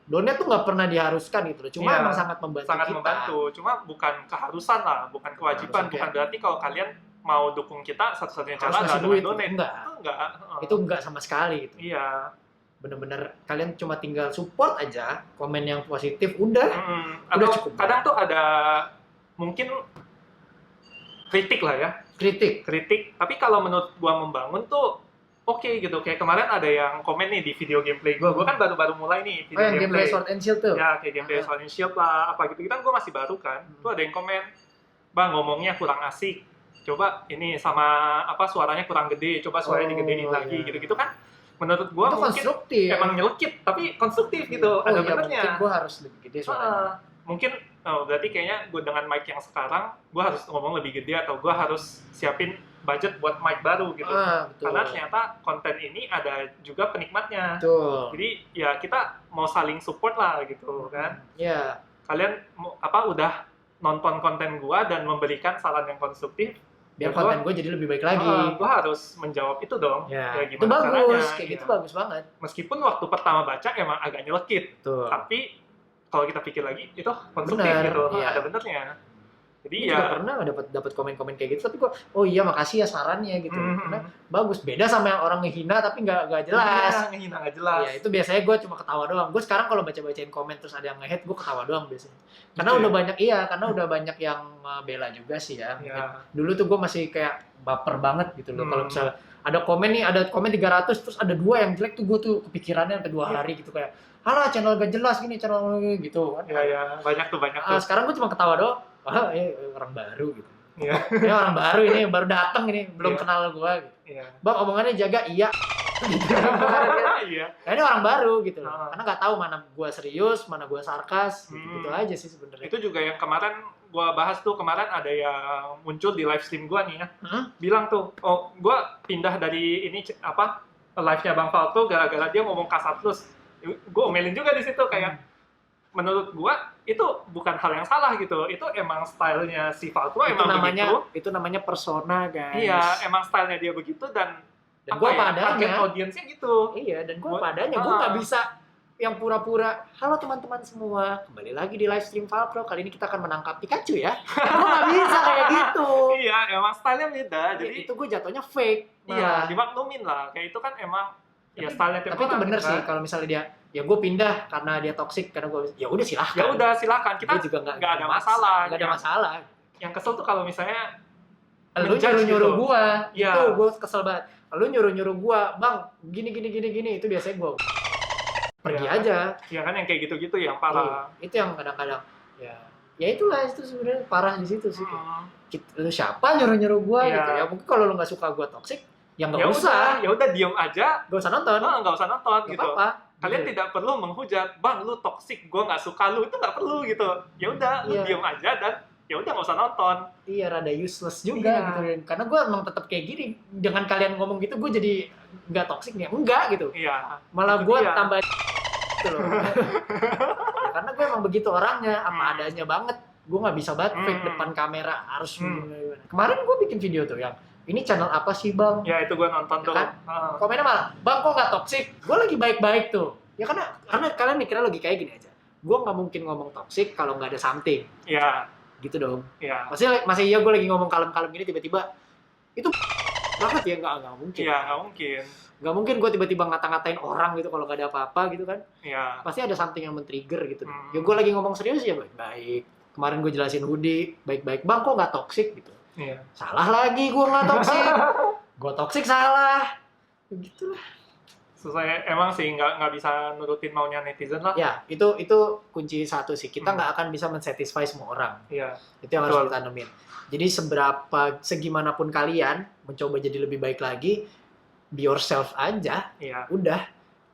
Donat tuh nggak pernah diharuskan gitu loh. Cuma Iya, emang sangat membantu sangat kita. membantu. Cuma bukan keharusan lah, bukan kewajiban, Keharusan bukan kayak- berarti kalau kalian mau dukung kita satu-satunya Harus cara ngasih adalah duit. donate. Enggak. Itu enggak. Itu enggak sama sekali gitu. Iya. Bener-bener kalian cuma tinggal support aja, komen yang positif udah. Atau cukup kadang tuh ada mungkin kritik lah ya, Kritik. tapi kalau menurut gua membangun tuh oke gitu. Kayak kemarin ada yang komen nih di video gameplay gua kan baru-baru mulai nih Oh video yang gameplay Sword and Shield tuh. ya kayak gameplay Sword and Shield lah apa gitu kan gua masih baru kan. Tuh ada yang komen, Bang ngomongnya kurang asik, coba ini sama apa suaranya kurang gede, coba suaranya digedein lagi iya. gitu-gitu kan. Menurut gua Itu mungkin konstruktif. emang nyelekit tapi konstruktif gitu. Oh Ada iya, benernya. mungkin gue harus lebih gede suaranya. Mungkin berarti kayaknya gue dengan mic yang sekarang gue harus ngomong lebih gede atau gue harus siapin budget buat mic baru gitu. Betul. Karena ternyata konten ini ada juga penikmatnya. Betul. Jadi ya kita mau saling support lah gitu kan. Iya. Kalian udah nonton konten gue dan memberikan saran yang konstruktif. Biar Ya, konten gue jadi lebih baik lagi. Gue harus menjawab itu dong. Ya, Ya, itu gimana bagus, caranya, kayak gitu ya. bagus banget. Meskipun waktu pertama baca emang agak nyelekit. Tuh. Tapi kalau kita pikir lagi itu konstruktif Benar, gitu, iya. ada benernya. Jadi Gue juga ya pernah dapat komen-komen kayak gitu, tapi gue, oh iya makasih ya sarannya gitu. Karena bagus, beda sama yang orang ngehina tapi nggak jelas. ngehina nggak jelas. Ya itu biasanya gue cuma ketawa doang. Gue sekarang kalau baca-bacain komen terus ada yang nge-hate, gue ketawa doang biasanya. Karena Gitu udah ya? banyak, karena udah banyak yang bela juga sih ya. Ya. Dulu tuh gue masih kayak baper banget gitu loh. Kalau Hmm. misalnya ada komen nih, ada komen 300 terus ada 2 yang jelek tuh gue tuh kepikirannya sampai 2 Iya. hari gitu kayak, halah channel gak jelas gini, channel gitu kan. Ya, banyak tuh. Sekarang gue cuma ketawa doang. Wah, orang baru gitu. Iya. Ini orang baru ini, baru datang ini, belum Iya. kenal gue gitu. Iya. Bang, omongannya jaga, iya. Gitu. Iya. Nah, ini orang baru gitu loh. Ah. Karena nggak tahu mana gue serius, mana gue sarkas, gitu Hmm. aja sih sebenarnya. Itu juga yang kemarin gua bahas tuh, kemarin ada yang muncul di live stream gua nih ya. Bilang tuh, oh gua pindah dari ini live-nya Bang Falto gara-gara dia ngomong kasar terus. Gua omelin juga di situ kayak menurut gua itu bukan hal yang salah gitu. Itu emang stylenya si Falto Itu emang namanya begitu. itu namanya persona, guys. Iya, emang stylenya dia begitu dan Dan gue apa target adanya. audiensnya gitu. Iya, dan gue Gua- apa adanya. Gue nggak bisa yang pura-pura, halo teman-teman semua, kembali lagi di live stream Valkro, kali ini kita akan menangkap Pikachu ya. Gue nggak bisa kayak gitu. Iya, emang stylenya beda. Jadi itu gue jatuhnya fake. iya, malah. dimaklumin lah. Kayak itu kan emang ya stylenya tiap Tapi itu orang, bener gitu sih, kan. kalau misalnya dia, ya gue pindah karena dia toxic, karena gue, ya udah silahkan. Ya udah silakan. Kita Gue juga nggak ada masalah. Nggak ada masalah. Yang kesel tuh kalau misalnya Lu ngejudge nyuruh-nyuruh gitu. gua, Iya. itu gue kesel banget. Lu nyuruh-nyuruh gua, bang, gini, itu biasanya gua pergi Iya. aja. ya kan yang kayak gitu-gitu yang parah. Iya, itu yang kadang-kadang, ya itulah itu sebenarnya parah di situ sih. Hmm. Lu siapa nyuruh-nyuruh gua Iya. gitu ya? Mungkin kalau lu nggak suka gua toxic, ya Ya nggak usah, udah diem aja. nggak usah nonton, Nggak usah nonton nggak gitu. apa-apa. Kalian Gitu. tidak perlu menghujat, bang lu toxic, gue nggak suka lu, itu nggak perlu gitu. Ya udah, lu Iya. diem aja dan ya udah nggak usah nonton. Iya, rada useless juga Iya. gitu. Karena gue emang tetap kayak gini. Dengan kalian ngomong gitu, gue jadi nggak toxic ya? Enggak gitu. Iya. Malah Itu gue dia. tambah gitu loh. Ya, karena gue emang begitu orangnya, apa adanya banget. Gue nggak bisa banget fake depan kamera harus gimana. Kemarin gue bikin video tuh yang ini channel apa sih bang? Ya itu gue nonton Ya tuh. kan? Komennya malah, bang kok nggak toxic? Gue lagi baik-baik tuh. Ya karena kalian mikirnya logikanya gini aja. Gue nggak mungkin ngomong toxic kalau nggak ada something. Iya. Gitu dong. Iya. Masih iya gue lagi ngomong kalem-kalem gini tiba-tiba itu banget ya nggak mungkin. Iya nggak mungkin. Nggak mungkin gue tiba-tiba ngata-ngatain orang gitu kalau nggak ada apa-apa gitu kan. Iya. Pasti ada something yang men-trigger gitu. Ya gue lagi ngomong serius ya baik-baik. Kemarin gue jelasin hoodie baik-baik. Bang kok nggak toxic gitu. Iya. Salah lagi gue nggak toxic. Gue toxic salah. Begitulah. Susah emang sih nggak bisa nurutin maunya netizen lah. Ya itu kunci satu sih. Kita nggak akan bisa mensatisfy semua orang. Iya. Itu yang harus ditanemin. Jadi segimanapun kalian mencoba jadi lebih baik lagi, be yourself aja. Iya. Udah.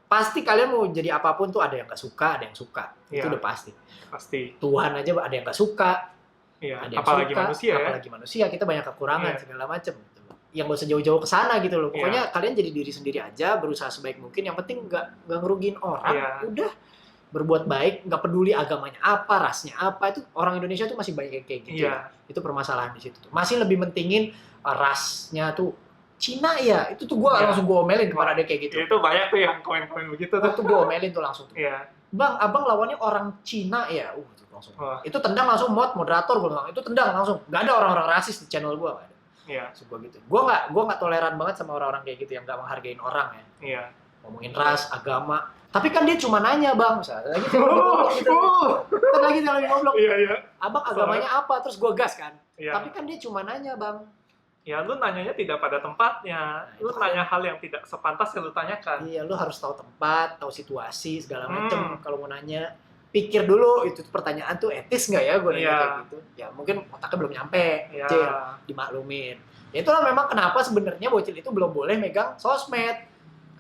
Pasti kalian mau jadi apapun tuh ada yang nggak suka, ada yang suka. Itu Iya. udah pasti. Pasti. Tuhan aja ada yang nggak suka. Iya. Ada yang Apalagi suka, manusia ya. apalagi manusia, kita banyak kekurangan Iya. segala macam gitu. Yang gak usah jauh-jauh ke sana gitu loh. Iya. Pokoknya kalian jadi diri sendiri aja, berusaha sebaik mungkin. Yang penting nggak ngerugiin orang. Iya. Udah berbuat baik, nggak peduli agamanya apa, rasnya apa. Itu orang Indonesia tuh masih banyak yang kayak gitu. Iya. Itu permasalahan di situ tuh. Masih lebih mentingin rasnya tuh Cina ya. Itu tuh gue Iya. langsung gue omelin kemarin ada kayak gitu. Itu banyak tuh yang komen-komen begitu Itu tuh. gue omelin tuh langsung tuh. Iya. Bang, abang lawannya orang Cina ya. Tuh langsung. Wah. Itu tendang langsung moderator gue bilang. Itu tendang langsung. Gak ada orang-orang rasis di channel gue. Iya. Gue gitu. Gue nggak toleran banget sama orang-orang kayak gitu yang nggak menghargain orang ya. Iya. Ngomongin ras, agama. Tapi kan dia cuma nanya bang, misalnya lagi gitu. Kan lagi ngobrol. Iya, iya. Abang agamanya apa? Terus gue gas kan. Iya. Tapi kan dia cuma nanya bang. Ya lu nanyanya tidak pada tempatnya. Lu nanya hal yang tidak sepantas yang lu tanyakan. Iya, lu harus tahu tempat, tahu situasi segala macem. Kalau mau nanya, pikir dulu itu pertanyaan tuh etis nggak ya gue nanya Iya. kayak gitu. Ya mungkin otaknya belum nyampe, Iya. Cil, dimaklumin. Ya itulah memang kenapa sebenarnya bocil itu belum boleh megang sosmed.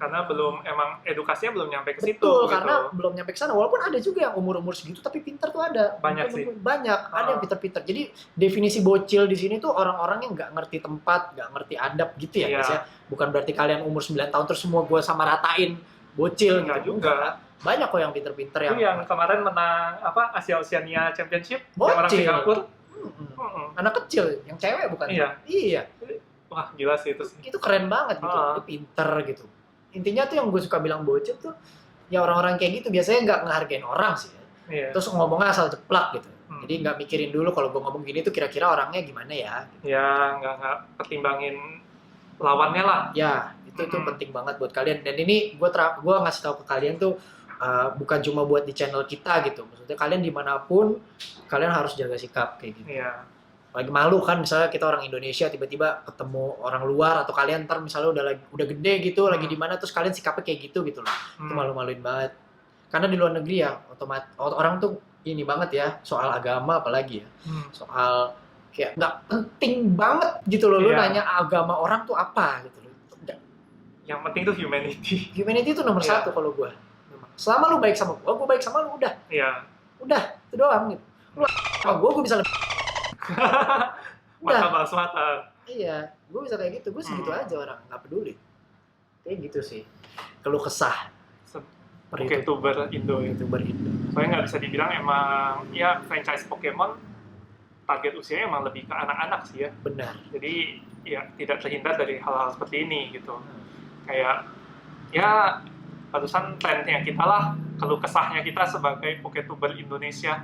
Karena emang edukasinya belum nyampe ke situ. Betul, gitu. karena belum nyampe ke sana. Walaupun ada juga yang umur-umur segitu tapi pintar tuh ada. Banyak sih. Banyak, ada yang pintar-pintar. Jadi definisi bocil di sini tuh orang-orang yang nggak ngerti tempat, nggak ngerti adab gitu ya Iya. guys ya. Bukan berarti kalian umur 9 tahun terus semua gue sama ratain bocil Enggak gitu. juga. Enggak. Banyak kok yang pintar-pintar Itu yang kemarin menang apa Asia Championship yang orang Bocil. Singapura. Anak kecil, yang cewek bukan? Iya. Iya. Wah, gila sih itu sih. Itu keren banget gitu. Dia pinter gitu. Intinya tuh yang gue suka bilang bocil tuh ya orang-orang kayak gitu biasanya nggak ngehargain orang sih ya. Iya. Terus ngomongnya asal jeplak gitu. Jadi nggak mikirin dulu kalau gue ngomong gini tuh kira-kira orangnya gimana ya. Ya, nggak pertimbangin lawannya lah. Ya, itu penting banget buat kalian. Dan ini gue ngasih tahu ke kalian tuh bukan cuma buat di channel kita gitu. Maksudnya kalian dimanapun kalian harus jaga sikap kayak gitu. Iya. Lagi malu kan misalnya kita orang Indonesia tiba-tiba ketemu orang luar atau kalian ntar misalnya udah gede gitu lagi di mana terus kalian sikapnya kayak gitu loh. Itu malu-maluin banget. Karena di luar negeri ya orang tuh ini banget ya soal agama apalagi ya. Soal kayak nggak penting banget gitu loh lu Iya. nanya agama orang tuh apa gitu loh. Yang penting tuh humanity. Humanity itu nomor Iya. satu kalau gue. Selama lu baik sama gue baik sama lu udah. Iya. Udah, itu doang gitu. Lu sama gue bisa lebih. Mata balas mata. Iya, gue bisa kayak gitu. Gue segitu aja orang, nggak peduli. Kayak gitu sih. Keluh kesah. Oke, YouTuber Indo ya. YouTuber Indo. Soalnya nggak bisa dibilang emang ya franchise Pokemon target usianya emang lebih ke anak-anak sih ya. Benar. Jadi ya tidak terhindar dari hal-hal seperti ini gitu. Kayak ya barusan trendnya kita lah, keluh kesahnya kita sebagai Poketuber Indonesia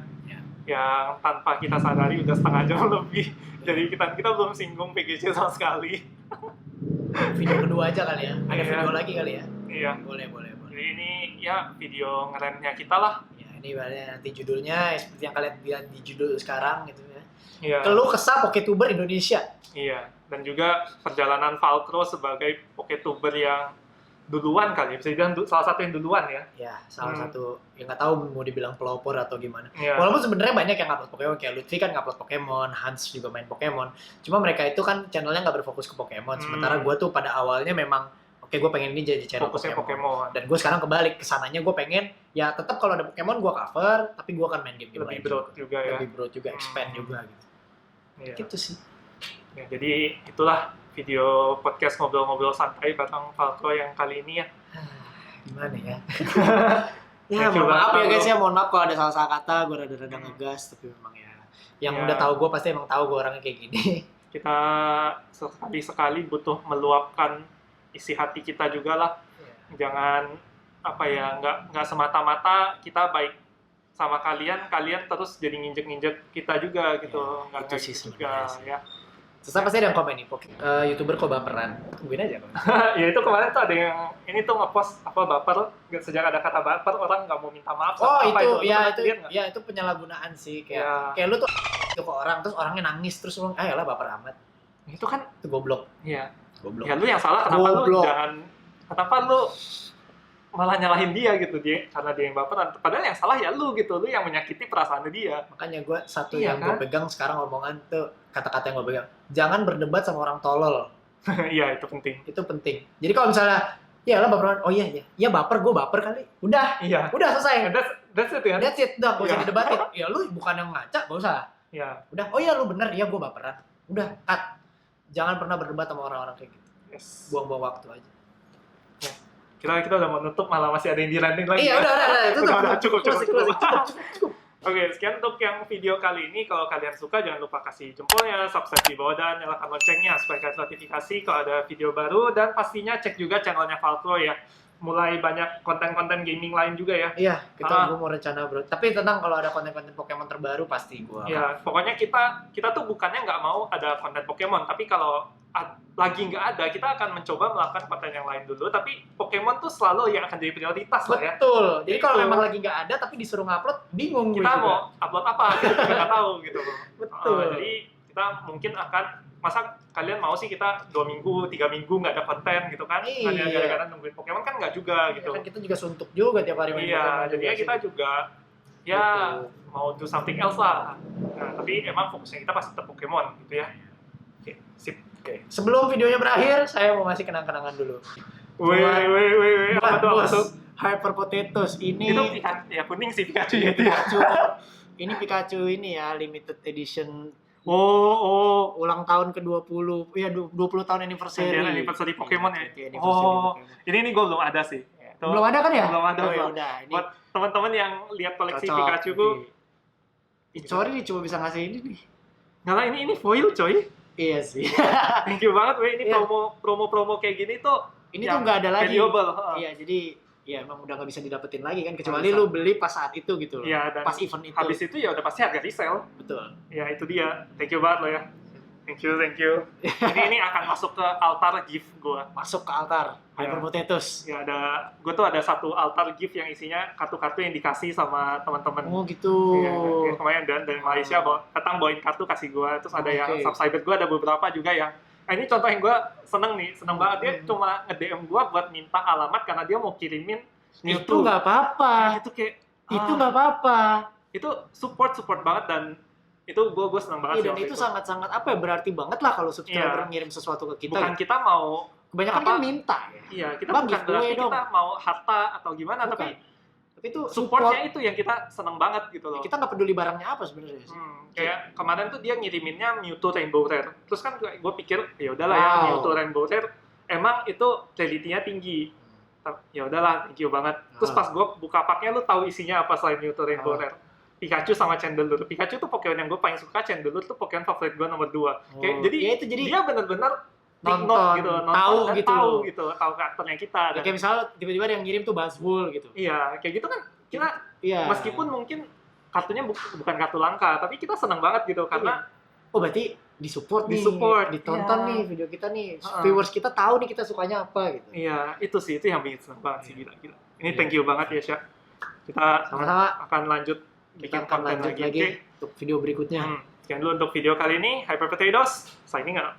yang tanpa kita sadari udah setengah jam lebih. Jadi kita belum singgung PGC sama sekali. Video kedua aja kali ya. Ada Iya. video lagi kali ya. Iya. Boleh. Jadi ini ya video ngerennya kita lah. Ya, ini nanti judulnya seperti yang kalian lihat di judul sekarang gitu ya. Iya. Keluh kesah Poketuber Indonesia. Iya. Dan juga perjalanan Valtro sebagai Poketuber yang duluan kali, bisa dibilang salah satu yang duluan ya. Ya, salah satu yang nggak tahu mau dibilang pelopor atau gimana. Iya. Walaupun sebenarnya banyak yang upload Pokemon, kayak Lutfi kan upload Pokemon, Hans juga main Pokemon. Cuma mereka itu kan channelnya nggak berfokus ke Pokemon. Sementara gue tuh pada awalnya memang, oke gue pengen ini jadi channel Fokusnya Pokemon. Dan gue sekarang kebalik, kesananya gue pengen, ya tetap kalau ada Pokemon gue cover, tapi gue akan main game-game Lebih lain broad juga ya. Lebih broad juga, expand juga gitu. Iya. Gitu sih. Ya, jadi itulah video podcast ngobrol-ngobrol santai bareng Falco yang kali ini ya. Gimana ya? Ya, Mohon maaf ya coba guys ya, mohon maaf kalau ada salah kata, gue rada-rada ngegas, tapi memang ya yang Ya. udah tahu gue pasti emang tahu gue orangnya kayak gini. Kita sekali-sekali butuh meluapkan isi hati kita juga lah. Jangan apa ya, nggak semata-mata kita baik sama kalian terus jadi nginjek-nginjek kita juga gitu. Ya, itu sih gitu juga sebenarnya sih. ya. Terus pasti ada yang komen nih, YouTuber kok baperan? Tungguin aja kan. Ya itu kemarin tuh ada yang ini tuh ngepost apa baper, sejak ada kata baper orang nggak mau minta maaf Oh sama apa itu, Lu pernah itu, lihat nggak? ya itu penyalahgunaan sih, kayak Ya. kayak lu tuh itu ke orang, terus orangnya nangis, terus lu lah baper amat, Itu kan itu goblok, ya goblok. ya lu yang salah, kenapa lu Goblok. kenapa lu malah nyalahin dia gitu, dia karena dia yang baperan, padahal yang salah ya lu gitu, lu yang menyakiti perasaan dia. Makanya gue satu Iya, yang kan? gue pegang sekarang omongan tuh, kata-kata yang gue pegang, jangan berdebat sama orang tolol, Iya itu penting. itu penting. Jadi kalau misalnya, ya lah baperan, oh iya, ya baper, gue baper kali, udah Iya, selesai. that's it ya. That's it, udah, gak usah Iya. didebatin. Ya lu bukan yang ngaca, gak usah. Ya, Udah, oh iya lu bener, ya gue baperan. Udah, cut. Jangan pernah berdebat sama orang-orang kayak gitu. yes. Buang-buang waktu aja. Kita udah mau nutup, malah masih ada yang di-landing lagi. Iya, udah, itu Udah, cukup. cukup. Oke, sekian untuk yang video kali ini. Kalau kalian suka, jangan lupa kasih jempolnya, subscribe di bawah, dan nyalakan loncengnya supaya kalian notifikasi kalau ada video baru. Dan pastinya cek juga channelnya Falco ya. Mulai banyak konten-konten gaming lain juga ya. Iya, Ah. gue mau rencana bro. Tapi tenang, kalau ada konten-konten Pokemon terbaru pasti gue. Ya, pokoknya kita tuh bukannya nggak mau ada konten Pokemon, tapi kalau lagi nggak ada, kita akan mencoba melakukan konten yang lain dulu. Tapi Pokemon tuh selalu yang akan jadi prioritas lah ya. Betul. Jadi kalau Betul. memang lagi nggak ada tapi disuruh ngupload, bingung gue Kita juga. mau upload apa, kita juga nggak tahu gitu loh. Betul. Jadi kita mungkin akan, masa kalian mau sih kita 2 minggu, 3 minggu nggak ada konten gitu kan? Iya. Hanya gara-gara nungguin Pokemon kan nggak juga Ya gitu. kan kita juga suntuk juga tiap hari main Iya, Pokemon jadinya juga kita sih. juga ya Betul. mau do something else lah. Nah, tapi emang fokusnya kita pasti tetap Pokemon gitu ya. Oke, sip. Oke. Sebelum videonya berakhir, saya mau ngasih kenang-kenangan dulu. Wih, apa tuh? Bos, Hyper Potatoes ini Itu Pikachu, ya kuning sih Pikachu ya. itu ya. Pikachu. Ini Pikachu ini ya, limited edition Oh, ulang tahun ke-20. Iya, 20 tahun anniversary. Iya, anniversary Pokemon ya? Iya, anniversary Oh. Pokemon. ini gue belum ada sih. Tuh. Belum ada kan ya? Belum ada, Oh, ya belum. udah, ini Buat teman-teman yang lihat koleksi cocok. Pikachu gue, Sorry nih cuma bisa ngasih ini nih. nggak lah, ini foil coy. Iya sih. Thank you banget, weh. Ini Iya. promo kayak gini tuh Ini yang tuh nggak ada lagi. valuable. Iya, jadi ya emang udah nggak bisa didapetin lagi kan, kecuali bisa. lu beli pas saat itu gitu loh. Iya, dan Pas event itu. habis itu ya udah pasti harga resell. Betul. Ya itu dia. Thank you banget lo ya. Thank you. ini akan masuk ke altar gift gue. Masuk ke altar Ya. Hyper Potatoes. Ya gue tuh ada satu altar gift yang isinya kartu-kartu yang dikasih sama teman-teman. Oh gitu. Iya, kayak kemarin dari Malaysia datang bawain kartu kasih gue, terus ada yang Oke. subscriber gue ada beberapa juga yang ini contoh yang gue seneng banget, dia cuma nge-DM gue buat minta alamat karena dia mau kirimin Itu Mewtwo. nggak apa-apa. Itu kayak Itu nggak apa-apa. itu support banget, dan itu gue seneng banget Iya, sih dan waktu itu sangat-sangat apa ya, berarti banget lah kalau subscriber Iya. ngirim sesuatu ke kita. bukan gitu. kita mau Kebanyakan apa- kan minta ya. iya kita Bang, bukan giveaway berarti dong. kita mau harta atau gimana, Bukan. Tapi itu supportnya itu yang kita seneng banget gitu loh. Kita nggak peduli barangnya apa sebenarnya sih. Kayak kemarin tuh dia ngiriminnya Mewtwo Rainbow Rare. Terus kan gue pikir ya udahlah ya, Wow. Mewtwo Rainbow Rare emang itu rarity-nya tinggi. Ya udahlah, thank you banget. Terus pas gue buka packnya, lu tahu isinya apa selain Mewtwo Rainbow Rare? Pikachu sama Chandelure. Pikachu tuh Pokemon yang gue paling suka, Chandelure tuh Pokemon favorit gue nomor 2. Kayak Oh, jadi ya itu jadi dia bener-bener nonton, nonton gitu, tahu dan gitu tahu loh. gitu, tahu karakternya kita. ya Dan, kayak misalnya tiba-tiba ada yang ngirim tuh Buzzwole gitu. iya, kayak gitu kan kita Iya. meskipun mungkin kartunya bukan kartu langka, tapi kita seneng banget gitu karena Oh berarti disupport nih, Disupport, ditonton iya. nih video kita nih, Heeh. viewers kita tahu nih kita sukanya apa gitu. iya, itu yang bikin seneng banget sih, gila. Ini Iya. thank you banget ya, Sya. Kita Sama-sama, akan lanjut kita bikin akan konten lanjut lagi Oke. untuk video berikutnya. Sekian dulu untuk video kali ini. Hyper Potatoes, signing out.